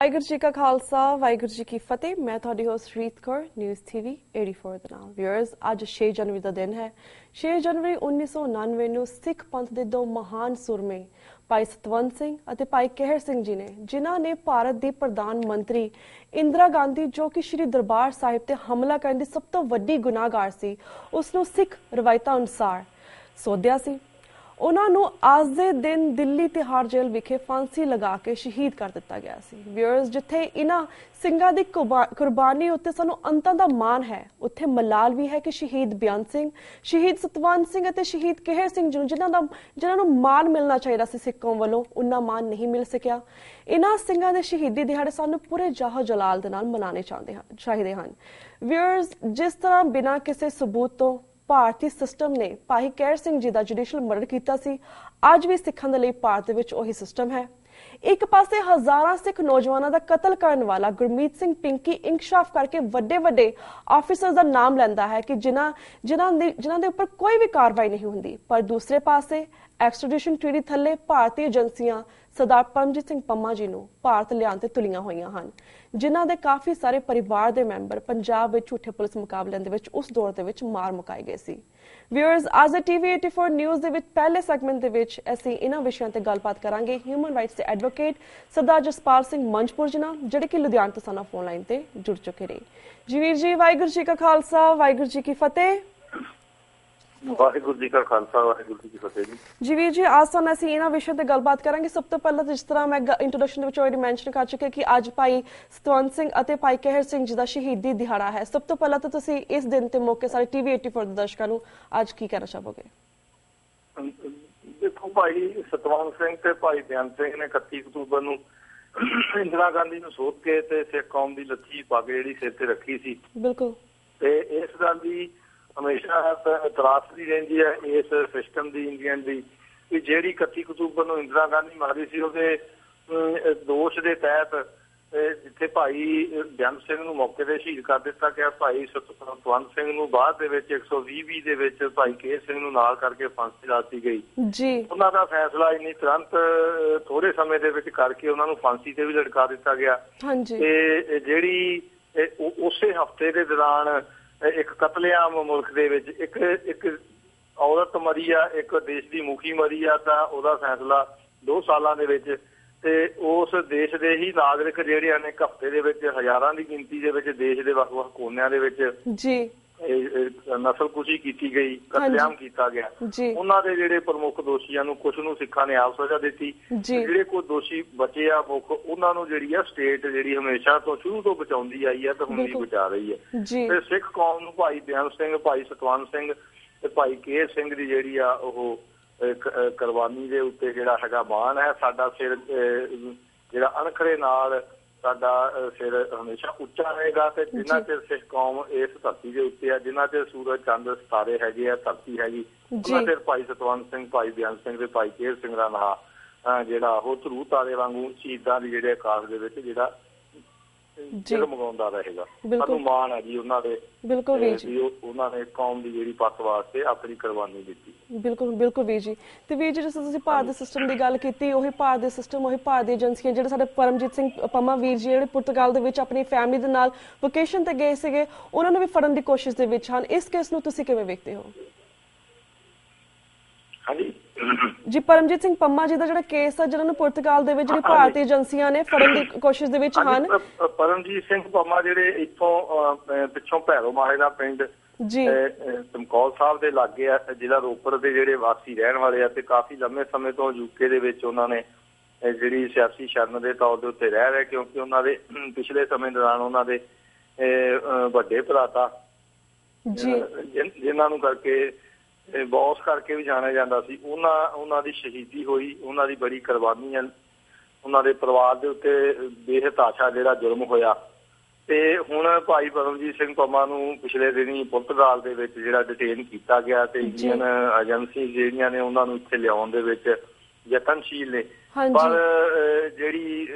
ਵਾਹਿਗੁਰੂ ਜੀ ਕਾ ਖਾਲਸਾ ਵਾਹਿਗੁਰੂ ਜੀ ਕੀ ਫਤਿਹ। मैं ਤੁਹਾਡੀ ਹੋਸਟ ਰੀਤ ਕੌਰ ਨਿਊਜ਼ TV 84 ਦੇ ਨਾਲ। ਵਿਊਅਰਸ, ਅੱਜ 6 ਜਨਵਰੀ ਦਾ ਦਿਨ ਹੈ। 6 ਜਨਵਰੀ 1999 ਨੂੰ ਸਿੱਖ ਪੰਥ ਦੇ ਦੋ ਮਹਾਨ ਸੂਰਮੇ ਭਾਈ ਸਤਵੰਤ ਸਿੰਘ ਅਤੇ ਭਾਈ ਕਹਿਰ ਸਿੰਘ ਜੀ ਨੇ, ਜਿਨ੍ਹਾਂ ਨੇ ਭਾਰਤ ਦੀ ਪ੍ਰਧਾਨ ਮੰਤਰੀ ਇੰਦਰਾ ਗਾਂਧੀ, ਜੋ ਕਿ ਸ਼੍ਰੀ ਦਰਬਾਰ ਸਾਹਿਬ ਤੇ ਹਮਲਾ ਕਰਨ ਦੀ ਸਭ ਤੋਂ ਵੱਡੀ ਗੁਨਾਹਗਾਰ ਸੀ, ਉਸ ਨੂੰ ਸਿੱਖ ਰਵਾਇਤਾਂ ਅਨੁਸਾਰ ਸੋਧਿਆ ਸੀ। ਉਹਨਾਂ ਨੂੰ ਅੱਜ ਦੇ ਦਿਨ ਦਿੱਲੀ ਤਿਹਾੜ ਜੇਲ੍ਹ ਵਿਖੇ ਫਾਂਸੀ ਲਗਾ ਕੇ ਸ਼ਹੀਦ ਕਰ ਦਿੱਤਾ ਗਿਆ ਸੀ। ਵਿਊਅਰਸ, ਜਿੱਥੇ ਇਹਨਾਂ ਸਿੰਘਾਂ ਦੀ ਕੁਰਬਾਨੀ ਉੱਤੇ ਸਾਨੂੰ ਅੰਤਾਂ ਦਾ ਮਾਣ ਹੈ, ਉੱਥੇ ਮਲਾਲ ਵੀ ਹੈ ਕਿ ਸ਼ਹੀਦ ਬਿਆਨ ਸਿੰਘ, ਸ਼ਹੀਦ ਸਤਵੰਤ ਸਿੰਘ ਅਤੇ ਸ਼ਹੀਦ ਕਹਿਰ ਸਿੰਘ ਜੀ ਨੂੰ ਜਿਨ੍ਹਾਂ ਨੂੰ ਮਾਣ ਮਿਲਣਾ ਚਾਹੀਦਾ ਸੀ ਸਿੱਖ ਕੌਮ ਵੱਲੋਂ, ਉਹਨਾਂ ਮਾਣ ਨਹੀਂ ਮਿਲ ਸਕਿਆ। ਇਹਨਾਂ ਸਿੰਘਾਂ ਦੇ ਸ਼ਹੀਦੀ ਦਿਹਾੜੇ ਸਾਨੂੰ ਪੂਰੇ ਜਾਹੋ ਜਲਾਲ ਦੇ ਨਾਲ ਮਨਾਉਣੇ ਚਾਹੀਦੇ ਹਨ। ਵਿਊਅਰਸ, ਜਿਸ ਤਰ੍ਹਾਂ ਬਿਨਾਂ ਕਿਸੇ ਸਬੂਤ ਤੋਂ ਭਾਰਤੀ ਸਿਸਟਮ ਨੇ ਭਾਈ ਕਹਿਰ ਸਿੰਘ ਜੀ ਦਾ ਜੁਡੀਸ਼ੀਅਲ ਮਰਡਰ ਕੀਤਾ ਸੀ, ਅੱਜ ਵੀ ਸਿੱਖਾਂ ਦੇ ਲਈ ਭਾਰਤ ਦੇ ਵਿੱਚ ਉਹੀ ਸਿਸਟਮ ਹੈ। ਇੱਕ ਪਾਸੇ ਹਜ਼ਾਰਾਂ ਸਿੱਖ ਨੌਜਵਾਨਾਂ ਦਾ ਕਤਲ ਕਰਨ ਵਾਲਾ ਗੁਰਮੀਤ ਸਿੰਘ ਪਿੰਕੀ ਇੰਕਸ਼ਾਫ ਕਰਕੇ ਵੱਡੇ ਆਫੀਸਰ ਦਾ ਨਾਮ ਲੈਂਦਾ ਹੈ ਕਿ ਜਿਨ੍ਹਾਂ ਦੇ ਉੱਪਰ ਕੋਈ ਵੀ ਕਾਰਵਾਈ ਨਹੀਂ ਹੁੰਦੀ, ਪਰ ਦੂਸਰੇ ਪਾਸੇ ਐਕਸਟ੍ਰੈਡੀਸ਼ਨ ਟ੍ਰੀਟੀ ਥੱਲੇ ਭਾਰਤੀ ਏਜੰਸੀਆਂ ਸਰਦਾਰ ਪਰਮਜੀਤ ਸਿੰਘ ਪੰਮਾ ਜੀ ਨੂੰ ਭਾਰਤ ਲਿਆਉਣ ਤੇ ਤੁਲੀਆਂ ਹੋਈਆਂ ਹਨ, ਜਿਨ੍ਹਾਂ ਦੇ ਕਾਫੀ ਸਾਰੇ ਪਰਿਵਾਰ ਦੇ ਮੈਂਬਰ ਪੰਜਾਬ ਵਿੱਚ ਝੂਠੇ ਪੁਲਿਸ ਮੁਕਾਬਲਿਆਂ ਦੇ ਵਿੱਚ ਉਸ ਦੌਰ ਦੇ ਵਿੱਚ ਮਾਰ ਮੁਕਾਏ ਗਏ ਸੀ। ਵਿਊਅਰਸ, ਅੱਜ ਦੇ TV 84 ਨਿਊਜ਼ ਦੇ ਵਿੱਚ ਪਹਿਲੇ ਸੈਗਮੈਂਟ ਦੇ ਵਿੱਚ ਅਸੀਂ ਇਹਨਾਂ ਵਿਸ਼ਿਆਂ ਤੇ ਗੱਲਬਾਤ ਕਰਾਂਗੇ ਹਿਊਮਨ ਰਾਈਟਸ ਦੇ ਐਡਵੋਕੇਟ ਸਰਦਾਰ ਜਸਪਾਲ ਸਿੰਘ ਮੰਜਪੁਰ ਜੀ ਨਾਲ, ਜਿਹੜੇ ਕਿ ਲੁਧਿਆਣਾ ਤੋਂ ਸਾਨੂੰ ਫੋਨ ਲਾਈਨ ਤੇ ਜੁੜ ਚੁੱਕੇ ਨੇ। ਜੀ ਵੀਰ ਜੀ, ਵਾਹਿਗੁਰੂ ਜੀ ਕਾ ਖਾਲਸਾ ਵਾਹਿਗੁਰੂ ਜੀ ਕੀ ਫਤਿਹ। ਵਾਹਿਗੁਰੂ ਜੀ ਕਾ ਖਾਲਸਾ ਵਾਹਿਗੁਰੂ ਜੀ ਕੀ ਫਤਿਹ ਜੀ ਵੀਰ ਜੀ, ਅੱਜ ਤੋਂ ਅਸੀਂ ਇਹਨਾਂ ਵਿਸ਼ਿਆਂ ਤੇ ਗੱਲਬਾਤ ਕਰਾਂਗੇ। ਸਭ ਤੋਂ ਪਹਿਲਾਂ ਜਿਸ ਤਰ੍ਹਾਂ ਮੈਂ ਇੰਟਰੋਡਕਸ਼ਨ ਦੇ ਵਿੱਚ ਆਲਰੇਡੀ ਮੈਂਸ਼ਨ ਕਰ ਚੁੱਕੀ ਕਿ ਅੱਜ ਭਾਈ ਸਤਵੰਤ ਸਿੰਘ ਅਤੇ ਭਾਈ ਕਹਿਰ ਸਿੰਘ ਜੀ ਦਾ ਸ਼ਹੀਦੀ ਦਿਹਾੜਾ ਹੈ। ਸਭ ਤੋਂ ਪਹਿਲਾਂ ਤਾਂ ਤੁਸੀਂ ਇਸ ਦਿਨ ਤੇ ਮੌਕੇ ਸਾਰੇ TV 84 ਦੇ ਦਰਸ਼ਕਾਂ ਨੂੰ ਅੱਜ ਕੀ ਕਹਿਣਾ ਚਾਹੋਗੇ? ਦੇਖੋ, ਭਾਈ ਸਤਵੰਤ ਸਿੰਘ ਤੇ ਭਾਈ ਬਿਆਨ ਸਿੰਘ ਨੇ 31 ਅਕਤੂਬਰ ਨੂੰ ਇੰਦਰਾ ਗਾਂਧੀ ਨੂੰ ਸੋਧ ਕੇ ਤੇ ਸਿੱਖ ਕੌਮ ਦੀ ਲੱਥੀ ਪੱਗ ਜਿਹੜੀ ਸਿਰ ਤੇ ਰੱਖੀ ਸੀ। ਬਿਲਕੁਲ। ਤੇ ਇਸ ਗੱਲ ਦੀ ਹਮੇਸ਼ਾ ਤਰਾਸਦੀ ਰਹਿੰਦੀ ਹੈ ਇਸ ਸਿਸਟਮ ਦੀ, ਇੰਡੀਅਨ ਦੀ, ਕਿ ਜਿਹੜੀ 31 ਅਕਤੂਬਰ ਨੂੰ ਇੰਦਰਾ ਗਾਂਧੀ ਮਾਰੀ ਸੀ, ਉਹਦੇ ਦੋਸ਼ ਦੇ ਤਹਿਤ ਜਿੱਥੇ ਭਾਈ ਬਿਆਨ ਸਿੰਘ ਨੂੰ ਮੌਕੇ ਤੇ ਸ਼ਹੀਦ ਕਰ ਦਿੱਤਾ ਗਿਆ, ਭਾਈ ਸਤਵੰਤ ਸਿੰਘ ਨੂੰ ਬਾਅਦ ਦੇ ਵਿੱਚ 120 ਦੇ ਵਿੱਚ ਭਾਈ ਕਹਿਰ ਸਿੰਘ ਨੂੰ ਨਾਲ ਕਰਕੇ ਫਾਂਸੀ ਲਾ ਦਿੱਤੀ ਗਈ ਜੀ। ਉਹਨਾਂ ਦਾ ਫੈਸਲਾ ਇੰਨੀ ਤੁਰੰਤ ਥੋੜੇ ਸਮੇਂ ਦੇ ਵਿੱਚ ਕਰਕੇ ਉਹਨਾਂ ਨੂੰ ਫਾਂਸੀ ਤੇ ਵੀ ਲਟਕਾ ਦਿੱਤਾ ਗਿਆ। ਤੇ ਜਿਹੜੀ ਉਸੇ ਹਫ਼ਤੇ ਦੇ ਦੌਰਾਨ ਇੱਕ ਕਤਲੇਆਮ ਮੁਲਕ ਦੇ ਵਿੱਚ ਇੱਕ ਔਰਤ ਮਰੀ ਆ, ਇੱਕ ਦੇਸ਼ ਦੀ ਮੁਖੀ ਮਰੀ ਆ, ਤਾਂ ਉਹਦਾ ਫੈਸਲਾ 2 ਸਾਲਾਂ ਦੇ ਵਿੱਚ ਤੇ ਉਸ ਦੇਸ਼ ਦੇ ਹੀ ਨਾਗਰਿਕ ਜਿਹੜੇ ਨੇ ਇੱਕ ਹਫ਼ਤੇ ਦੇ ਵਿੱਚ ਹਜ਼ਾਰਾਂ ਦੀ ਗਿਣਤੀ ਦੇ ਵਿੱਚ ਦੇਸ਼ ਦੇ ਵੱਖ-ਵੱਖ ਕੋਨਿਆਂ ਦੇ ਵਿੱਚ ਜੀ ਨਸਲਕੁਸ਼ੀ ਕੀਤੀ ਗਈ, ਕਤਲੇਆਮ ਕੀਤਾ ਗਿਆ। ਉਹਨਾਂ ਦੇ ਜਿਹੜੇ ਪ੍ਰਮੁੱਖ ਦੋਸ਼ੀਆਂ ਨੂੰ, ਕੁਝ ਨੂੰ ਸਿੱਖਾਂ ਨੇ ਆਪ ਸਜ਼ਾ ਦਿੱਤੀ, ਜਿਹੜੇ ਕੋਈ ਦੋਸ਼ੀ ਬਚੇ ਆ ਮੁੱਖ, ਉਹਨਾਂ ਨੂੰ ਜਿਹੜੀ ਆ ਸਟੇਟ ਜਿਹੜੀ ਹਮੇਸ਼ਾ ਤੋਂ ਸ਼ੁਰੂ ਤੋਂ ਬਚਾਉਂਦੀ ਆਈ ਹੈ ਤੇ ਹੁਣ ਵੀ ਬਚਾ ਰਹੀ ਹੈ। ਤੇ ਸਿੱਖ ਕੌਮ ਨੂੰ ਭਾਈ ਬਿਆਨ ਸਿੰਘ, ਭਾਈ ਸਤਵੰਤ ਸਿੰਘ ਤੇ ਭਾਈ ਕਹਿਰ ਸਿੰਘ ਦੀ ਜਿਹੜੀ ਆ ਉਹ ਕੁਰਬਾਨੀ ਦੇ ਉੱਤੇ ਜਿਹੜਾ ਹੈਗਾ ਮਾਣ ਹੈ। ਸਾਡਾ ਸਿਰ ਜਿਹੜਾ ਅਣਖੜੇ ਨਾਲ ਸਾਡਾ ਸਿਰ ਹਮੇਸ਼ਾ ਉੱਚਾ ਰਹੇਗਾ ਤੇ ਜਿੰਨਾ ਚਿਰ ਸਿੱਖ ਕੌਮ ਇਸ ਧਰਤੀ ਦੇ ਉੱਤੇ ਆ, ਜਿੰਨਾ ਚਿਰ ਸੂਰਜ ਚੰਦ ਸਿਤਾਰੇ ਹੈਗੇ ਆ, ਧਰਤੀ ਹੈਗੀ, ਉਹਨਾਂ ਚਿਰ ਭਾਈ ਸਤਵੰਤ ਸਿੰਘ, ਭਾਈ ਬਿਆਨ ਸਿੰਘ ਤੇ ਭਾਈ ਕਹਿਰ ਸਿੰਘ ਦਾ ਨਾਂ ਜਿਹੜਾ ਉਹ ਧਰੂ ਤਾਰੇ ਵਾਂਗੂ ਸ਼ਹੀਦਾਂ ਦੀ ਜਿਹੜੇ ਆਕਾਸ਼ ਦੇ ਵਿੱਚ ਜਿਹੜਾ ਜਗਮਗਾਉਂਦਾ ਰਹੇਗਾ। ਸਾਨੂੰ ਮਾਣ ਹੈ ਜੀ ਉਹਨਾਂ ਦੇ। ਬਿਲਕੁਲ ਵੀਰ ਜੀ, ਉਹਨਾਂ ਨੇ ਕੌਮ ਦੀ ਜਿਹੜੀ ਪੱਖ ਵਾਸਤੇ ਆਪਣੀ ਕੁਰਬਾਨੀ ਦਿੱਤੀ। ਬਿਲਕੁਲ ਵੀਰ ਜੀ। ਤੇ ਵੀਰ ਜੀ, ਜਿਸ ਤਰ੍ਹਾਂ ਤੁਸੀਂ ਭਾਰਤ ਦੇ ਸਿਸਟਮ ਦੀ ਗੱਲ ਕੀਤੀ, ਉਹੀ ਭਾਰਤ ਦੇ ਸਿਸਟਮ, ਉਹੀ ਭਾਰਤ ਦੀ ਏਜੰਸੀਆਂ, ਜਿਹੜੇ ਸਾਡੇ ਪਰਮਜੀਤ ਸਿੰਘ ਪੰਮਾ ਵੀਰ ਜੀ ਜਿਹੜੇ ਪੁਰਤਗਾਲ ਦੇ ਵਿੱਚ ਆਪਣੀ ਫੈਮਿਲੀ ਦੇ ਨਾਲ ਵਕੇਸ਼ਨ ਤੇ ਗਏ ਸੀਗੇ, ਉਹਨਾਂ ਨੂੰ ਵੀ ਫੜਨ ਦੀ ਕੋਸ਼ਿਸ਼ ਦੇ ਵਿੱਚ ਹਨ। ਇਸ ਕੇਸ ਨੂੰ ਤੁਸੀਂ ਕਿਵੇਂ ਵੇਖਦੇ ਹੋ? ਹਾਂਜੀ ਜੀ, ਪਰਮਜੀਤ ਸਿੰਘ ਪੰਮਾ ਜੀ ਦਾ ਜਿਹੜਾ ਕੇਸ ਹੈ, ਜਿਹਨਾਂ ਨੂੰ ਪੁਰਤਗਾਲ ਦੇ ਵਿੱਚ ਜਿਹੜੀ ਭਾਰਤੀ ਏਜੰਸੀਆਂ ਨੇ ਫੜਨ ਦੀ ਕੋਸ਼ਿਸ਼ ਦੇ ਵਿੱਚ ਹਨ। ਪਰਮਜੀਤ ਸਿੰਘ ਪੰਮਾ ਜਿਹੜੇ ਇੱਥੋਂ ਪਿੱਛੋਂ ਭੈਰੋ ਮਾਹੇ ਦਾ ਪਿੰਡ ਜੀ ਚਮਕੌਰ ਸਾਹਿਬ ਦੇ ਲਾਗੇ ਆ, ਜ਼ਿਲ੍ਹਾ ਰੋਪੜ ਦੇ ਜਿਹੜੇ ਵਾਸੀ ਰਹਿਣ ਵਾਲੇ ਆ ਤੇ ਕਾਫੀ ਲੰਮੇ ਸਮੇਂ ਤੋਂ UK ਦੇ ਵਿੱਚ ਉਹਨਾਂ ਨੇ ਜਿਹੜੀ ਸਿਆਸੀ ਸ਼ਰਨ ਦੇ ਤੌਰ ਦੇ ਉੱਤੇ ਰਹਿ ਰਹੇ, ਕਿਉਂਕਿ ਉਹਨਾਂ ਦੇ ਪਿਛਲੇ ਸਮੇਂ ਦੌਰਾਨ ਉਹਨਾਂ ਦੇ ਵੱਡੇ ਭਰਾਤਾ ਜਿਨ੍ਹਾਂ ਨੂੰ ਕਰਕੇ ਬੌਸ ਕਰਕੇ ਵੀ ਜਾਣਿਆ ਜਾਂਦਾ ਸੀ, ਉਹਨਾਂ ਦੀ ਸ਼ਹੀਦੀ ਹੋਈ। ਉਹਨਾਂ ਦੀ ਬੜੀ ਕੁਰਬਾਨੀ ਹੈ, ਉਹਨਾਂ ਦੇ ਪਰਿਵਾਰ ਦੇ ਉੱਤੇ ਬੇਹਤਾਸ਼ਾ ਜਿਹੜਾ ਜ਼ੁਲਮ ਹੋਇਆ। ਤੇ ਹੁਣ ਭਾਈ ਪਰਮਜੀਤ ਸਿੰਘ ਪੰਮਾ ਨੂੰ ਪਿਛਲੇ ਦਿਨੀ ਪੁਰਤਗਾਲ ਦੇ ਵਿੱਚ ਜਿਹੜਾ ਡਿਟੇਨ ਕੀਤਾ ਗਿਆ ਤੇ ਇੰਡੀਅਨ ਏਜੰਸੀ ਜਿਹੜੀਆਂ ਨੇ ਉਹਨਾਂ ਨੂੰ ਇੱਥੇ ਲਿਆਉਣ ਦੇ ਵਿੱਚ ਯਤਨਸ਼ੀਲ ਨੇ। ਪਰ ਜਿਹੜੀ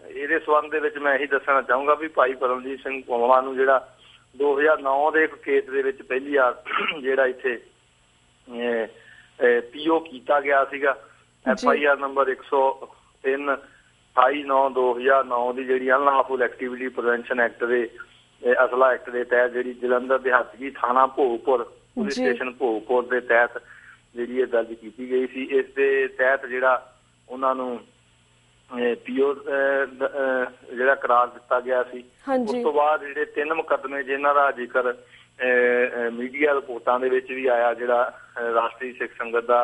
ਇਹਦੇ ਸੰਬੰਧ ਦੇ ਵਿੱਚ ਮੈਂ ਇਹੀ ਦੱਸਣਾ ਚਾਹੂੰਗਾ ਵੀ ਭਾਈ ਪਰਮਜੀਤ ਸਿੰਘ ਪੰਮਾ ਨੂੰ ਜਿਹੜਾ 2009 ਦੇ ਇੱਕ ਕੇਸ ਦੇ ਵਿੱਚ ਪਹਿਲੀ ਵਾਰ ਜਿਹੜਾ ਇੱਥੇ PO ਕੀਤਾ ਗਿਆ ਸੀਗਾ, FIR ਨੰਬਰ 103 28/9/2009 ਦੀ ਜਿਹੜੀ ਅਨਲॉफुल ਐਕਟੀਵਿਟੀ ਪ੍ਰੀਵੈਂਸ਼ਨ ਐਕਟ ਦੇ ਅਸਲਾ ਐਕਟ ਦੇ ਤਹਿਤ ਜਿਹੜੀ ਜਲੰਧਰ ਦੇ ਹੱਥੀ ਥਾਣਾ ਭੋਗਪੁਰ ਪੁਲਿਸ ਸਟੇਸ਼ਨ ਭੋਗਪੁਰ ਦੇ ਤਹਿਤ ਜਿਹੜੀ ਇਹ ਦਰਜ ਕੀਤੀ ਗਈ ਸੀ। ਇਸ ਦੇ ਤਹਿਤ ਜਿਹੜਾ ਉਹਨਾਂ ਨੂੰ ਪੀਓ ਜਿਹੜਾ ਕਰਾਰ ਦਿੱਤਾ ਗਿਆ ਸੀ। ਉਸ ਤੋਂ ਬਾਅਦ ਜਿਹੜੇ 3 ਮੁਕੱਦਮੇ ਜਿਨ੍ਹਾਂ ਦਾ ਜ਼ਿਕਰ ਮੀਡੀਆ ਰਿਪੋਰਟਾਂ ਦੇ ਵਿੱਚ ਵੀ ਆਇਆ, ਜਿਹੜਾ ਰਾਸ਼ਟਰੀ ਸਿੱਖ ਸੰਗਤ ਦਾ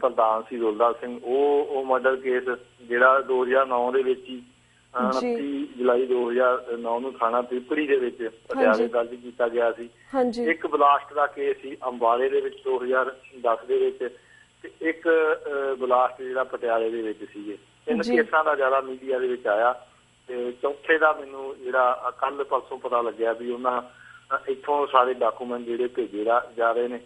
ਪ੍ਰਧਾਨ ਸੀ ਰੋਲਦਾਰ ਸਿੰਘ, ਉਹ ਮਰਡਰ ਕੇਸ ਜਿਹੜਾ 2009 ਦੇ ਵਿੱਚ ਹੀ 29 ਜੁਲਾਈ 2009 ਨੂੰ ਥਾਣਾ ਪਿਪੜੀ ਦੇ ਵਿੱਚ ਪਟਿਆਲੇ ਦਰਜ ਕੀਤਾ ਗਿਆ ਸੀ। ਇੱਕ ਬਲਾਸਟ ਦਾ ਕੇਸ ਸੀ ਅੰਬਾਲੇ ਦੇ ਵਿੱਚ 2010 ਦੇ ਵਿੱਚ, ਤੇ ਇੱਕ ਬਲਾਸਟ ਜਿਹੜਾ ਪਟਿਆਲੇ ਦੇ ਵਿੱਚ ਸੀਗੇ। 3 ਕੇਸਾਂ ਦਾ ਜ਼ਿਆਦਾ ਮੀਡੀਆ ਦੇ ਵਿੱਚ ਆਇਆ, ਤੇ ਚੌਥੇ ਦਾ ਮੈਨੂੰ ਜਿਹੜਾ ਕੱਲ ਪਰਸੋਂ ਪਤਾ ਲੱਗਿਆ ਵੀ ਉਹਨਾਂ ਇੱਥੋਂ ਸਾਰੇ ਡਾਕੂਮੈਂਟ ਜਿਹੜੇ ਭੇਜੇ ਜਾ ਰਹੇ ਨੇ।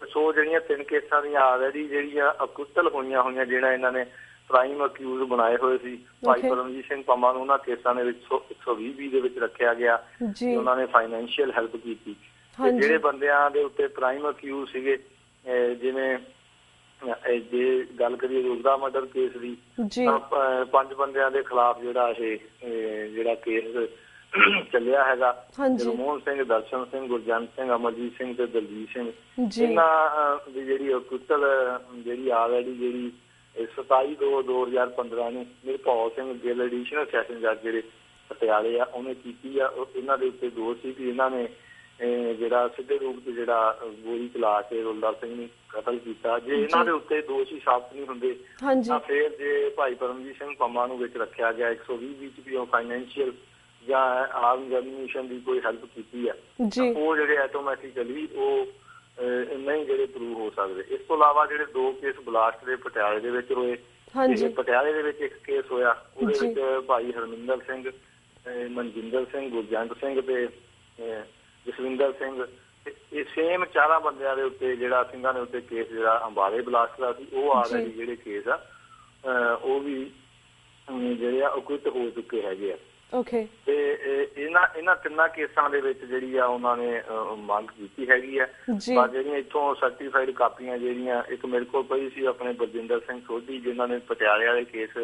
ਸੋ ਜਿਹੜੀਆਂ 3 ਕੇਸਾਂ ਦੀਆਂ ਆਲਰੇਡੀ ਜਿਹੜੀਆਂ ਅਕੁਸ਼ਲ ਹੋਈਆਂ ਜਿਹੜਾ ਇਹਨਾਂ ਨੇ ਪ੍ਰਾਈਮ ਅਕਿਊਜ਼ ਬਣਾਏ ਹੋਏ ਸੀ। ਭਾਈ ਪਰਮਜੀਤ ਸਿੰਘ ਪੰਮਾ ਨੂੰ ਉਹਨਾਂ ਕੇਸਾਂ ਦੇ ਵਿੱਚ 120 ਦੇ ਵਿੱਚ ਰੱਖਿਆ ਗਿਆ। ਉਹਨਾਂ ਨੇ ਫਾਈਨੈਂਸ਼ੀਅਲ ਹੈਲਪ ਕੀਤੀ। ਜਿਹੜੇ ਬੰਦਿਆਂ ਦੇ ਉੱਤੇ ਪ੍ਰਾਈਮ ਅਕਿਊਜ਼ ਸੀਗੇ, ਜਿਵੇਂ ਜੇ ਗੱਲ ਕਰੀਏ ਰੋਜ਼ਦਾ ਮਰਡਰ ਕੇਸ ਦੀ, 5 ਬੰਦਿਆਂ ਦੇ ਖਿਲਾਫ ਜਿਹੜਾ ਕੇਸ ਚੱਲਿਆ ਹੈਗਾ। ਜਗਮੋਹਨ ਸਿੰਘ, ਦਰਸ਼ਨ ਸਿੰਘ, ਗੁਰਜੰਟ ਸਿੰਘ, ਅਮਰਜੀਤ ਸਿੰਘ ਤੇ ਦਲਜੀਤ ਸਿੰਘ, ਇਹਨਾਂ ਦੀ ਜਿਹੜੀ ਅਕੁਸ਼ਲ ਜਿਹੜੀ ਆਲਰੇਡੀ ਜਿਹੜੀ 27/2/2015 ਨੂੰ ਨਿਰਭਉ ਸਿੰਘ ਗਿੱਲ ਐਡੀਸ਼ਨਲ ਸੈਸ਼ਨ ਜੱਜ ਜਿਹੜੇ ਪਟਿਆਲੇ ਆ ਉਹਨੇ ਕੀਤੀ ਆ। ਇਹਨਾਂ ਦੇ ਉੱਤੇ ਦੋਸ਼ ਸੀ ਕਿ ਇਹਨਾਂ ਨੇ ਜਿਹੜਾ ਸਿੱਧੇ ਰੂਪ ਚ ਜਿਹੜਾ ਗੋਲੀ ਚਲਾ ਕੇ ਰੋਲਦਾਰ ਸਿੰਘ ਨੂੰ ਕਤਲ ਕੀਤਾ। ਜੇ ਇਹਨਾਂ ਦੇ ਉੱਤੇ ਦੋਸ਼ ਹੀ ਸਾਬਤ ਨਹੀਂ ਹੁੰਦੇ ਤਾਂ ਫਿਰ ਜੇ ਭਾਈ ਪਰਮਜੀਤ ਸਿੰਘ ਪੰਮਾ ਨੂੰ ਵਿੱਚ ਰੱਖਿਆ ਗਿਆ 120 ਚ ਵੀ ਉਹ ਫਾਈਨੈਂਸ਼ੀਅਲ ਜਾਂ ਆਰਮ ਜਰਮੀਨੇਸ਼ਨ ਦੀ ਕੋਈ ਹੈਲਪ ਕੀਤੀ ਆ, ਉਹ ਜਿਹੜੇ ਆਟੋਮੈਟਿਕਲੀ ਉਹ ਨਹੀਂ ਜਿਹੜੇ ਪ੍ਰੂਵ ਹੋ ਸਕਦੇ। ਇਸ ਤੋਂ ਇਲਾਵਾ ਜਿਹੜੇ 2 ਕੇਸ ਬਲਾਸਟ ਦੇ ਪਟਿਆਲੇ ਦੇ ਵਿੱਚ ਹੋਏ, ਪਟਿਆਲੇ ਦੇ ਵਿੱਚ ਇੱਕ ਕੇਸ ਹੋਇਆ, ਉਹਦੇ ਵਿੱਚ ਭਾਈ ਹਰਮਿੰਦਰ ਸਿੰਘ, ਮਨਜਿੰਦਰ ਸਿੰਘ, ਗੁਰਜੰਟ ਸਿੰਘ ਤੇ ਜਸਵਿੰਦਰ ਸਿੰਘ, ਇਹ ਸੇਮ 4 ਬੰਦਿਆਂ ਦੇ ਉੱਤੇ ਜਿਹੜਾ ਸਿੰਘਾਂ ਦੇ ਉੱਤੇ ਕੇਸ ਜਿਹੜਾ ਅੰਬਾਲੇ ਬਲਾਸਟ ਦਾ ਸੀ, ਉਹ ਆਲਰੇਡੀ ਜਿਹੜੇ ਕੇਸ ਆ ਉਹ ਵੀ ਜਿਹੜੇ ਆ ਅਕੁਸ਼ਲ ਹੋ ਚੁੱਕੇ ਹੈਗੇ ਆ। ਤੇ ਇਹਨਾਂ 3 ਕੇਸਾਂ ਦੇ ਵਿੱਚ ਜਿਹੜੀ ਆ ਉਹਨਾਂ ਨੇ ਮੰਗ ਕੀਤੀ ਹੈਗੀ ਆ। ਪਰ ਜਿਹੜੀਆਂ ਇੱਥੋਂ ਸਰਟੀਫਾਈਡ ਕਾਪੀਆਂ ਜਿਹੜੀਆਂ ਇੱਕ ਮੇਰੇ ਕੋਲ ਪਈ ਸੀ ਆਪਣੇ ਬਲਜਿੰਦਰ ਸਿੰਘ ਸੋਢੀ, ਜਿਨ੍ਹਾਂ ਨੇ ਪਟਿਆਲੇ ਵਾਲੇ ਕੇਸ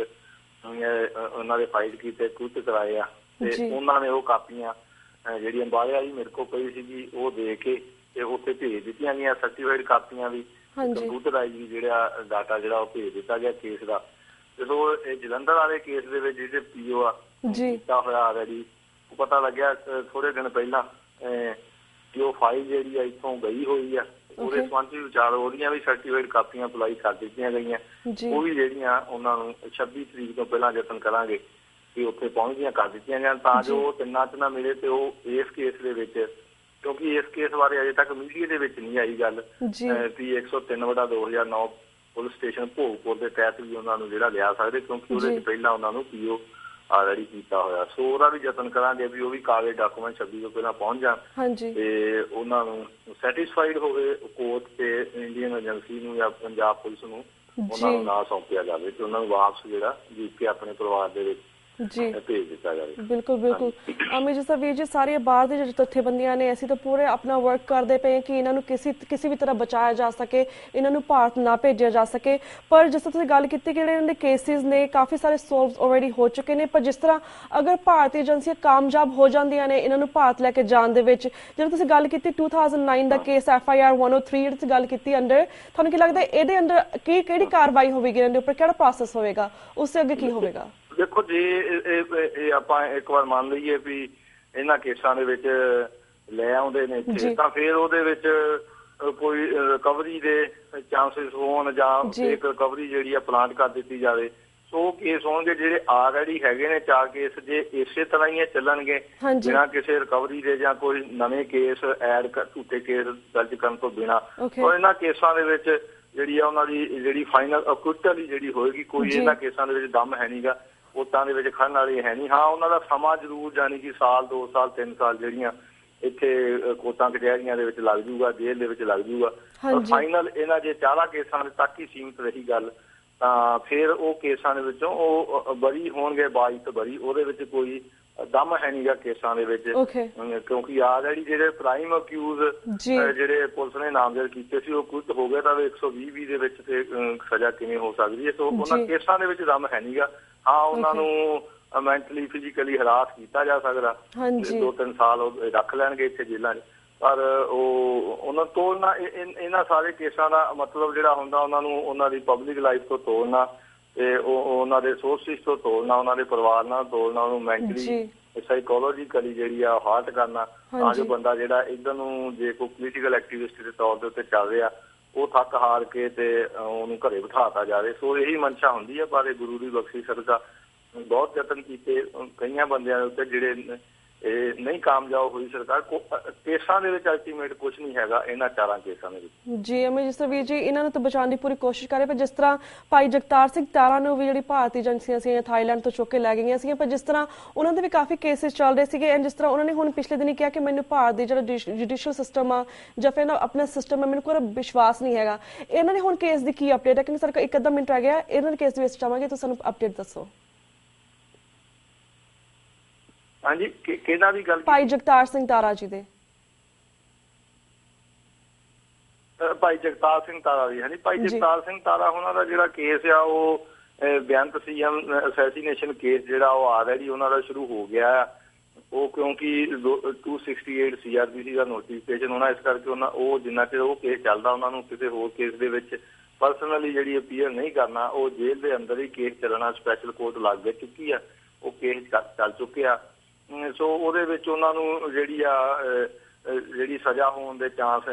ਉਹਨਾਂ ਦੇ ਫਾਈਲ ਕੀਤੇ, ਕੁੱਟ ਕਰਾਏ ਆ, ਤੇ ਉਹਨਾਂ ਨੇ ਉਹ ਕਾਪੀਆਂ ਜਿਹੜੀ ਅੰਬਾਲੇ ਵਾਲੀ ਮੇਰੇ ਕੋਲ ਪਈ ਸੀਗੀ ਉਹ ਦੇ ਕੇ ਤੇ ਉੱਥੇ ਭੇਜ ਦਿੱਤੀਆਂ ਗਈਆਂ। ਸਰਟੀਫਾਈਡ ਕਾਪੀਆਂ ਵੀ ਕੰਪਿਊਟਰਾਈਜ਼ ਵੀ ਜਿਹੜਾ ਡਾਟਾ ਜਿਹੜਾ ਉਹ ਭੇਜ ਦਿੱਤਾ ਗਿਆ ਕੇਸ ਦਾ। ਜਦੋਂ ਇਹ ਜਲੰਧਰ ਵਾਲੇ ਕੇਸ ਦੇ ਵਿੱਚ ਜਿਹੜੇ ਪੀਓ ਆ ਕੀਤਾ ਹੋਇਆ ਆਲਰੇਡੀ, ਉਹ ਪਤਾ ਲੱਗਿਆ ਥੋੜੇ ਦਿਨ ਪਹਿਲਾਂ ਕਿ ਉਹ ਫਾਈਲ ਜਿਹੜੀ ਆ ਇੱਥੋਂ ਗਈ ਹੋਈ ਆ। ਉਹਦੇ ਸੰਬੰਧੀ ਵਿਚਾਰ ਉਹਦੀਆਂ ਵੀ ਸਰਟੀਫਾਈਡ ਕਾਪੀਆਂ ਅਪਲਾਈ ਕਰ ਦਿੱਤੀਆਂ ਗਈਆਂ। ਉਹ ਵੀ ਜਿਹੜੀਆਂ ਉਹਨਾਂ ਨੂੰ 26 ਤਰੀਕ ਤੋਂ ਪਹਿਲਾਂ ਯਤਨ ਕਰਾਂਗੇ ਕਿ ਉੱਥੇ ਪਹੁੰਚਦੀਆਂ ਕਰ ਦਿੱਤੀਆਂ ਜਾਣ, ਤਾਂ ਜੋ 3 ਚ ਨਾ ਮਿਲੇ। ਤੇ ਉਹ ਇਸ ਕੇਸ ਦੇ ਵਿੱਚ, ਕਿਉਂਕਿ ਇਸ ਕੇਸ ਬਾਰੇ ਅਜੇ ਤੱਕ ਮੀਡੀਆ ਦੇ ਵਿੱਚ ਨਹੀਂ ਆਈ ਗੱਲ ਵੀ 103/2009 ਪੁਲਿਸ ਸਟੇਸ਼ਨ ਭੋਗਪੁਰ ਦੇ ਤਹਿਤ ਵੀ ਉਹਨਾਂ ਨੂੰ ਜਿਹੜਾ ਲਿਆ ਸਕਦੇ, ਕਿਉਂਕਿ ਉਹਦੇ ਚ ਪਹਿਲਾਂ ਉਹਨਾਂ ਨੂੰ ਪੀਓ ਆਲਰੇਡੀ ਕੀਤਾ ਹੋਇਆ। ਸੋ ਉਹਦਾ ਵੀ ਯਤਨ ਕਰਾਂਗੇ ਵੀ ਉਹ ਵੀ ਕਾਗਜ਼ ਡਾਕੂਮੈਂਟ 26 ਤੋਂ ਪਹਿਲਾਂ ਪਹੁੰਚ ਜਾਣ ਤੇ ਉਹਨਾਂ ਨੂੰ ਸੈਟਿਸਫਾਈਡ ਹੋਵੇ ਕੋਰਟ ਤੇ ਇੰਡੀਅਨ ਏਜੰਸੀ ਨੂੰ ਜਾਂ ਪੰਜਾਬ ਪੁਲਿਸ ਨੂੰ ਉਹਨਾਂ ਨੂੰ ਨਾ ਸੌਂਪਿਆ ਜਾਵੇ ਤੇ ਉਹਨਾਂ ਨੂੰ ਵਾਪਸ ਜਿਹੜਾ ਜੀਤ ਕੇ ਆਪਣੇ ਪਰਿਵਾਰ ਦੇ ਵਿੱਚ ਭੇਜ ਦਿੱਤਾ ਜਾਵੇ। ਬਿਲਕੁਲ ਬਿਲਕੁਲ ਅਮਿਤ ਜੀ, ਵੀਰ ਜੀ, ਸਾਰੀਆਂ ਬਾਹਰ ਦੀ ਜਿਹੜੀ ਜਥੇਬੰਦੀਆਂ ਨੇ, ਅਸੀਂ ਤਾਂ ਪੂਰੇ ਆਪਣਾ ਵਰਕ ਕਰਦੇ ਪਏ ਕਿ ਇਹਨਾਂ ਨੂੰ ਕਿਸੇ ਵੀ ਤਰ੍ਹਾਂ ਬਚਾਇਆ ਜਾ ਸਕੇ, ਇਹਨਾਂ ਨੂੰ ਭਾਰਤ ਨਾ ਭੇਜਿਆ ਜਾ ਸਕੇ। ਪਰ ਜਿਸ ਤਰ੍ਹਾਂ ਤੁਸੀਂ ਗੱਲ ਕੀਤੀ ਕਿ ਜਿਹੜੇ ਇਹਨਾਂ ਦੇ ਕੇਸਿਸ ਨੇ ਕਾਫੀ ਸਾਰੇ ਸੋਲਵ ਆਲਰੇਡੀ ਹੋ ਚੁੱਕੇ ਨੇ, ਪਰ ਜਿਸ ਤਰ੍ਹਾਂ ਅਗਰ ਭਾਰਤੀ ਏਜੰਸੀਆਂ ਕਾਮਯਾਬ ਹੋ ਜਾਂਦੀਆਂ ਨੇ ਇਹਨਾਂ ਨੂੰ ਭਾਰਤ ਲੈ ਕੇ ਜਾਣ ਦੇ ਵਿੱਚ, ਜਦੋਂ ਤੁਸੀਂ ਗੱਲ ਕੀਤੀ 2009 ਦਾ ਕੇਸ FIR 103 ਜਿਹੜੀ ਗੱਲ ਕੀਤੀ ਅੰਡਰ, ਤੁਹਾਨੂੰ ਕੀ ਲੱਗਦਾ ਇਹਦੇ ਅੰਡਰ ਕਿਹੜੀ ਕਾਰਵਾਈ ਹੋਵੇਗੀ, ਇਹਨਾਂ ਦੇ ਉੱਪਰ ਕਿਹੜਾ ਪ੍ਰੋਸੈਸ ਹੋਵੇਗਾ, ਉਸ ਤੋਂ ਅੱਗੇ ਕੀ ਹੋਵੇਗਾ? ਦੇਖੋ, ਜੇ ਇਹ ਆਪਾਂ ਇੱਕ ਵਾਰ ਮੰਨ ਲਈਏ ਵੀ ਇਹਨਾਂ ਕੇਸਾਂ ਦੇ ਵਿੱਚ ਲੈ ਆਉਂਦੇ ਨੇ ਇੱਥੇ, ਤਾਂ ਫਿਰ ਉਹਦੇ ਵਿੱਚ ਕੋਈ ਰਿਕਵਰੀ ਦੇ ਚਾਂਸਿਸ ਹੋਣ ਜਾਂ ਇੱਕ ਰਿਕਵਰੀ ਜਿਹੜੀ ਆ ਪਲਾਂਟ ਕਰ ਦਿੱਤੀ ਜਾਵੇ। ਸੋ ਕੇਸ ਹੋਣਗੇ ਜਿਹੜੇ ਆਲਰੇਡੀ ਹੈਗੇ ਨੇ 4 ਕੇਸ, ਜੇ ਇਸੇ ਤਰ੍ਹਾਂ ਹੀ ਚੱਲਣਗੇ ਬਿਨਾਂ ਕਿਸੇ ਰਿਕਵਰੀ ਦੇ ਜਾਂ ਕੋਈ ਨਵੇਂ ਕੇਸ ਐਡ ਝੂਠੇ ਕੇਸ ਦਰਜ ਕਰਨ ਤੋਂ ਬਿਨਾਂ, ਤਾਂ ਇਹਨਾਂ ਕੇਸਾਂ ਦੇ ਵਿੱਚ ਜਿਹੜੀ ਆ ਉਹਨਾਂ ਦੀ ਜਿਹੜੀ ਫਾਈਨਲ ਅਕੁਸ਼ਲ ਜਿਹੜੀ ਹੋਏਗੀ। ਕੋਈ ਇਹਨਾਂ ਕੇਸਾਂ ਦੇ ਵਿੱਚ ਦਮ ਹੈ ਨਹੀਂਗਾ, ਕੋਰਟਾਂ ਦੇ ਵਿੱਚ ਖੜਨ ਵਾਲੇ ਹੈ ਨਹੀਂ। ਹਾਂ, ਉਹਨਾਂ ਦਾ ਸਮਾਂ ਜ਼ਰੂਰ ਜਾਣੀ ਕਿ 1 2 ਸਾਲ 3 ਸਾਲ ਜਿਹੜੀਆਂ ਇੱਥੇ ਕੋਰਟਾਂ ਕਚਹਿਰੀਆਂ ਦੇ ਵਿੱਚ ਲੱਗ ਜੂਗਾ, ਜੇਲ੍ਹ ਦੇ ਵਿੱਚ ਲੱਗ ਜੂਗਾ। ਪਰ ਫਾਈਨਲ ਇਹਨਾਂ ਜੇ 4 ਕੇਸਾਂ ਦੇ ਤੱਕ ਹੀ ਸੀਮਿਤ ਰਹੀ ਗੱਲ, ਤਾਂ ਫਿਰ ਉਹ ਕੇਸਾਂ ਦੇ ਵਿੱਚੋਂ ਉਹ ਬਰੀ ਹੋਣਗੇ, 22 ਬਰੀ। ਉਹਦੇ ਵਿੱਚ ਕੋਈ ਦਮ ਹੈ ਨਹੀਂਗਾ ਕੇਸਾਂ ਦੇ ਵਿੱਚ, ਕਿਉਂਕਿ ਆਲਰੇਡੀ ਜਿਹੜੇ ਪ੍ਰਾਈਮ ਅਕਿਊਜ਼ ਜਿਹੜੇ ਪੁਲਿਸ ਨੇ ਨਾਮਜ਼ਦ ਕੀਤੇ ਸੀ ਉਹ ਕੁਝ ਹੋ ਗਏ, ਤਾਂ 120 ਦੇ ਵਿੱਚ ਤੇ ਸਜ਼ਾ ਕਿਵੇਂ ਹੋ ਸਕਦੀ ਹੈ? ਸੋ ਉਹਨਾਂ ਕੇਸਾਂ ਦੇ ਵਿੱਚ ਦਮ ਹੈ ਨਹੀਂਗਾ। ਹਾਂ ਉਹਨਾਂ ਨੂੰ ਮੈਂਟਲੀ ਫਿਜ਼ੀਕਲੀ ਹਰਾਸ ਕੀਤਾ ਜਾ ਸਕਦਾ। 2-3 ਸਾਲ ਉਹ ਰੱਖ ਲੈਣਗੇ ਇੱਥੇ ਜੇਲ੍ਹਾਂ 'ਚ, ਪਰ ਉਹਨਾਂ ਤੋੜਨਾ ਇਹਨਾਂ ਸਾਰੇ ਕੇਸਾਂ ਦਾ ਮਤਲਬ ਜਿਹੜਾ ਹੁੰਦਾ ਉਹਨਾਂ ਨੂੰ ਉਹਨਾਂ ਦੀ ਪਬਲਿਕ ਲਾਈਫ ਤੋਂ ਤੋੜਨਾ ਤੇ ਉਹਨਾਂ ਦੇ ਸੋਰਸਿਸ ਤੋਂ ਤੋੜਨਾ, ਉਹਨਾਂ ਦੇ ਪਰਿਵਾਰ ਨਾਲ ਤੋੜਨਾ, ਉਹਨੂੰ ਮੈਂਟਲੀ ਸਾਈਕੋਲੋਜੀਕਲੀ ਜਿਹੜੀ ਆ ਹਾਰਟ ਕਰਨਾ ਤਾਂ ਜੋ ਬੰਦਾ ਜਿਹੜਾ ਇੱਧਰ ਨੂੰ ਜੇ ਕੋਈ ਪੋਲੀਟੀਕਲ ਐਕਟੀਵਿਸਟ ਦੇ ਤੌਰ ਦੇ ਉੱਤੇ ਚੱਲ ਰਿਹਾ ਉਹ ਥੱਕ ਹਾਰ ਕੇ ਤੇ ਉਹਨੂੰ ਘਰੇ ਬਿਠਾਤਾ ਜਾਵੇ। ਸੋ ਇਹੀ ਮਨਸ਼ਾ ਹੁੰਦੀ ਹੈ। ਪਰ ਇਹ ਗੁਰੂ ਦੀ ਬਖਸ਼ੀ ਸਦਕਾ ਬਹੁਤ ਯਤਨ ਕੀਤੇ ਕਈਆਂ ਬੰਦਿਆਂ ਦੇ ਉੱਤੇ ਜਿਹੜੇ ਇਹ ਨਹੀਂ ਕਾਮਯਾਬ ਹੋਈ ਸਰਕਾਰ। ਕੇਸਾਂ ਦੇ ਵਿੱਚ ਅਲਟੀਮੇਟ ਕੁਝ ਨਹੀਂ ਹੈਗਾ ਇਹਨਾਂ 4 ਕੇਸਾਂ ਦੇ ਵਿੱਚ। ਜੀ ਜਿਸ ਤਰ੍ਹਾਂ ਵੀਰ ਜੀ ਇਹਨਾਂ ਨੂੰ ਤਾਂ ਬਚਾਉਣ ਦੀ ਪੂਰੀ ਕੋਸ਼ਿਸ਼ ਕਰ ਰਹੇ, ਪਰ ਜਿਸ ਤਰ੍ਹਾਂ ਭਾਈ ਜਗਤਾਰ ਸਿੰਘ ਤਾਰਾ ਨੂੰ ਵੀ ਜਿਹੜੀ ਭਾਰਤੀ ਏਜੰਸੀਆਂ ਸੀ ਥਾਈਲੈਂਡ ਤੋਂ ਚੁੱਕ ਕੇ ਲੈ ਗਈਆਂ ਸੀਗੀਆਂ, ਪਰ ਜਿਸ ਤਰ੍ਹਾਂ ਉਹਨਾਂ ਦੇ ਵੀ ਕਾਫੀ ਕੇਸਿਸ ਚੱਲ ਰਹੇ ਸੀਗੇ ਐਂਡ ਜਿਸ ਤਰ੍ਹਾਂ ਉਹਨਾਂ ਨੇ ਹੁਣ ਪਿਛਲੇ ਦਿਨੀ ਕਿਹਾ ਕਿ ਮੈਨੂੰ ਭਾਰਤ ਦੀ ਜਿਹੜਾ ਜੁਡੀਸ਼ੀਅਲ ਸਿਸਟਮ ਆ ਜਾਂ ਫਿਰ ਆਪਣਾ ਸਿਸਟਮ ਹੈ ਮੈਨੂੰ ਕੋਈ ਵਿਸ਼ਵਾਸ ਨਹੀਂ ਹੈਗਾ। ਇਹਨਾਂ ਨੇ ਹੁਣ ਕੇਸ ਦੀ ਕੀ ਅਪਡੇਟ ਹੈ? ਕਿਉਂਕਿ ਸਰ ਇੱਕ ਅੱਧਾ ਮਿੰਟ ਰਹਿ ਗਿਆ, ਇਹਨਾਂ ਦੇ ਕੇਸ ਦੇ ਵਿੱਚ ਚਾਹਾਂਗੇ ਤੁਸੀਂ ਸਾਨੂੰ ਅਪਡੇਟ ਦੱਸੋ। ਹਾਂਜੀ ਕਿਹਨਾਂ ਦੀ ਗੱਲ? ਭਾਈ ਜਗਤਾਰ ਸਿੰਘ ਤਾਰਾ ਜੀ ਦੇ। ਭਾਈ ਜਗਤਾਰ ਸਿੰਘ ਤਾਰਾ ਦੀ। ਹਾਂਜੀ ਭਾਈ ਜਗਤਾਰ ਸਿੰਘ ਤਾਰਾ ਉਹਨਾਂ ਦਾ ਜਿਹੜਾ ਕੇਸ ਆ ਉਹ ਬੇਅੰਤ ਸੀਐਮ ਅਸੈਸੀਨੇਸ਼ਨ ਕੇਸ ਜਿਹੜਾ ਉਹ ਆਲਰੇਡੀ ਉਹਨਾਂ ਦਾ ਸ਼ੁਰੂ ਹੋ ਗਿਆ ਆ। ਉਹ ਕਿਉਂਕਿ 268 CRPC ਦਾ ਨੋਟੀਫਿਕੇਸ਼ਨ ਹੋਣਾ, ਇਸ ਕਰਕੇ ਉਹ ਜਿੰਨਾ ਚਿਰ ਉਹ ਕੇਸ ਚੱਲਦਾ ਉਹਨਾਂ ਨੂੰ ਕਿਸੇ ਹੋਰ ਕੇਸ ਦੇ ਵਿੱਚ ਪਰਸਨਲੀ ਜਿਹੜੀ ਅਪੀਅਰ ਨਹੀਂ ਕਰਨਾ। ਉਹ ਜੇਲ੍ਹ ਦੇ ਅੰਦਰ ਹੀ ਕੇਸ ਚੱਲਣਾ, ਸਪੈਸ਼ਲ ਕੋਰਟ ਲੱਗ ਚੁੱਕੀ ਆ, ਉਹ ਕੇਸ ਚੱਲ ਚੁੱਕੇ ਆ। ਸੋ ਉਹਦੇ ਵਿੱਚ ਉਹਨਾਂ ਨੂੰ ਜਿਹੜੀ ਸਜ਼ਾ ਹੋਣ ਦੇ ਚਾਂਸ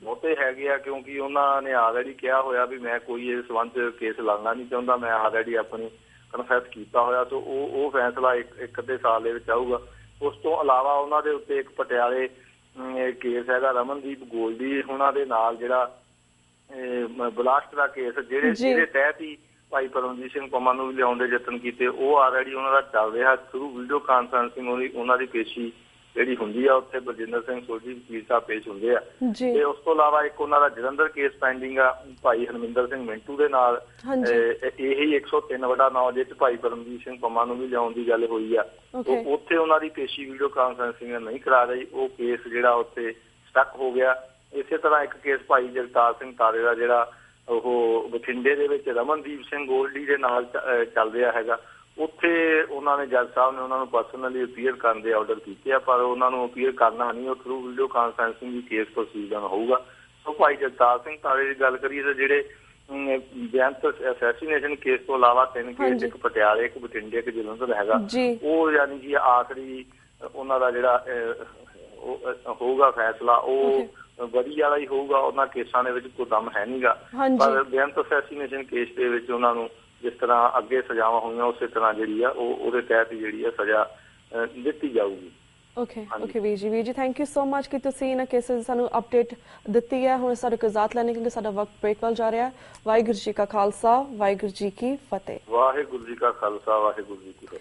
ਬਹੁਤੇ ਹੈਗੇ ਆ, ਕਿਉਂਕਿ ਉਹਨਾਂ ਨੇ ਆਲਰੇਡੀ ਕਿਹਾ ਹੋਇਆ ਵੀ ਮੈਂ ਕੋਈ ਇਸ ਸੰਬੰਧ ਕੇਸ ਲੜਨਾ ਨਹੀਂ ਚਾਹੁੰਦਾ, ਮੈਂ ਆਲਰੇਡੀ ਆਪਣੀ ਕਨਫੈਸ ਕੀਤਾ ਹੋਇਆ। ਸੋ ਉਹ ਫੈਸਲਾ ਇੱਕ ਅੱਧੇ ਸਾਲ ਦੇ ਵਿੱਚ ਆਊਗਾ। ਉਸ ਤੋਂ ਇਲਾਵਾ ਉਹਨਾਂ ਦੇ ਉੱਤੇ ਇੱਕ ਪਟਿਆਲੇ ਕੇਸ ਹੈਗਾ ਰਮਨਦੀਪ ਗੋਲਡੀ ਉਹਨਾਂ ਦੇ ਨਾਲ ਜਿਹੜਾ ਬਲਾਸਟ ਦਾ ਕੇਸ ਜਿਹਦੇ ਤਹਿਤ ਹੀ ਭਾਈ ਪਰਮਜੀਤ ਸਿੰਘ ਪੰਮਾ ਨੂੰ ਵੀ ਲਿਆਉਣ ਦੇ ਯਤਨ ਕੀਤੇ, ਉਹ ਆਲਰੇਡੀ ਉਹਨਾਂ ਦਾ ਚੱਲ ਰਿਹਾ ਥਰੂ ਵੀਡੀਓ ਕਾਨਫਰੰਸਿੰਗ। ਉਹਨਾਂ ਦੀ ਪੇਸ਼ੀ ਜਿਹੜੀ ਹੁੰਦੀ ਆ ਉੱਥੇ ਬਲਜਿੰਦਰ ਸਿੰਘ ਸੋਢੀ ਵਕੀਲ ਸਾਹਿਬ ਪੇਸ਼ ਹੁੰਦੇ ਆ। ਤੇ ਉਸ ਤੋਂ ਇਲਾਵਾ ਇੱਕ ਉਹਨਾਂ ਦਾ ਜਲੰਧਰ ਕੇਸ ਪੈਂਡਿੰਗ ਆ ਭਾਈ ਹਰਮਿੰਦਰ ਸਿੰਘ ਮਿੰਟੂ ਦੇ ਨਾਲ, ਇਹੀ 103/9 ਜਿਸ ਭਾਈ ਪਰਮਜੀਤ ਸਿੰਘ ਪੰਮਾ ਨੂੰ ਵੀ ਲਿਆਉਣ ਦੀ ਗੱਲ ਹੋਈ ਆ। ਉੱਥੇ ਉਹਨਾਂ ਦੀ ਪੇਸ਼ੀ ਵੀਡੀਓ ਕਾਨਫਰੰਸਿੰਗ ਨਹੀਂ ਕਰਾ ਰਹੀ, ਉਹ ਕੇਸ ਜਿਹੜਾ ਉੱਥੇ ਸਟਕ ਹੋ ਗਿਆ। ਇਸੇ ਤਰ੍ਹਾਂ ਇੱਕ ਕੇਸ ਭਾਈ ਜਗਤਾਰ ਸਿੰਘ ਤਾਰੇ ਦਾ ਜਿਹੜਾ ਉਹ ਬਠਿੰਡੇ ਦੇ ਵਿੱਚ ਰਮਨਦੀਪ ਸਿੰਘ ਗੋਲਡੀ ਦੇ ਨਾਲ ਚੱਲ ਰਿਹਾ ਹੈਗਾ, ਉੱਥੇ ਉਹਨਾਂ ਨੇ ਜੱਜ ਸਾਹਿਬ ਨੇ ਉਹਨਾਂ ਨੂੰ ਪਰਸਨਲੀ ਅਪੀਅਰ ਕਰਨ ਦੇ ਆਰਡਰ ਕੀਤੇ ਆ, ਪਰ ਉਹਨਾਂ ਨੂੰ ਅਪੀਅਰ ਕਰਨਾ ਨਹੀਂ, ਉਹ ਥਰੂ ਵੀਡੀਓ ਕਾਨਫਰੰਸਿੰਗ ਦੀ ਕੇਸ ਪ੍ਰੋਸੀਜਰ ਹੋਊਗਾ। ਸੋ ਭਾਈ ਜਗਤਾਰ ਸਿੰਘ ਤਾਰੇ ਦੀ ਗੱਲ ਕਰੀਏ ਤਾਂ ਜਿਹੜੇ ਬੇਅੰਤ ਅਸੈਸੀਨੇਸ਼ਨ ਕੇਸ ਤੋਂ ਇਲਾਵਾ 3 ਕੇਸ, ਇੱਕ ਪਟਿਆਲੇ, ਇੱਕ ਬਠਿੰਡੇ, ਇੱਕ ਜਲੰਧਰ ਹੈਗਾ, ਉਹ ਯਾਨੀ ਕਿ ਆਖਰੀ ਉਹਨਾਂ ਦਾ ਜਿਹੜਾ ਹੋਊਗਾ ਫੈਸਲਾ ਉਹ ਬਰੀ ਵਾਲਾ ਹੀ ਹੋਊਗਾ। ਉਹਨਾਂ ਕੇਸਾਂ ਦੇ ਵਿੱਚ ਕੋਈ ਦਮ ਹੈ ਨਹੀਂਗਾ, ਪਰ ਬੇਅੰਤ ਅਸੈਸੀਨੇਸ਼ਨ ਕੇਸ ਦੇ ਵਿੱਚ ਉਹਨਾਂ ਨੂੰ ਜਿਸ ਤਰ੍ਹਾਂ ਅੱਗੇ ਸਜ਼ਾਵਾਂ ਹੋਈਆਂ ਉਸੇ ਤਰ੍ਹਾਂ ਜਿਹੜੀ ਆ ਉਹਦੇ ਤਹਿਤ ਜਿਹੜੀ ਆ ਸਜ਼ਾ ਦਿੱਤੀ ਜਾਊਗੀ। ਓਕੇ ਵੀਰ ਜੀ ਥੈਂਕ ਯੂ ਸੋ ਮਚ ਕਿ ਤੁਸੀਂ ਇਹਨਾਂ ਕੇਸਿਸ ਦੀ ਸਾਨੂੰ ਅਪਡੇਟ ਦਿੱਤੀ ਹੈ। ਹੁਣ ਸਾਡੇ ਇਜਾਜ਼ਤ ਲੈਣੇ ਕਿਉਂਕਿ ਸਾਡਾ ਵਕਤ ਬ੍ਰੇਕ ਵੱਲ ਜਾ ਰਿਹਾ ਹੈ। ਵਾਹਿਗੁਰੂ ਜੀ ਕਾ ਖਾਲਸਾ, ਵਾਹਿਗੁਰੂ ਜੀ ਕੀ ਫਤਿਹ। ਵਾਹਿਗੁਰੂ ਜੀ ਕਾ ਖਾਲਸਾ, ਵਾਹਿਗੁਰੂ ਜੀ ਕੀ ਫਤਿਹ।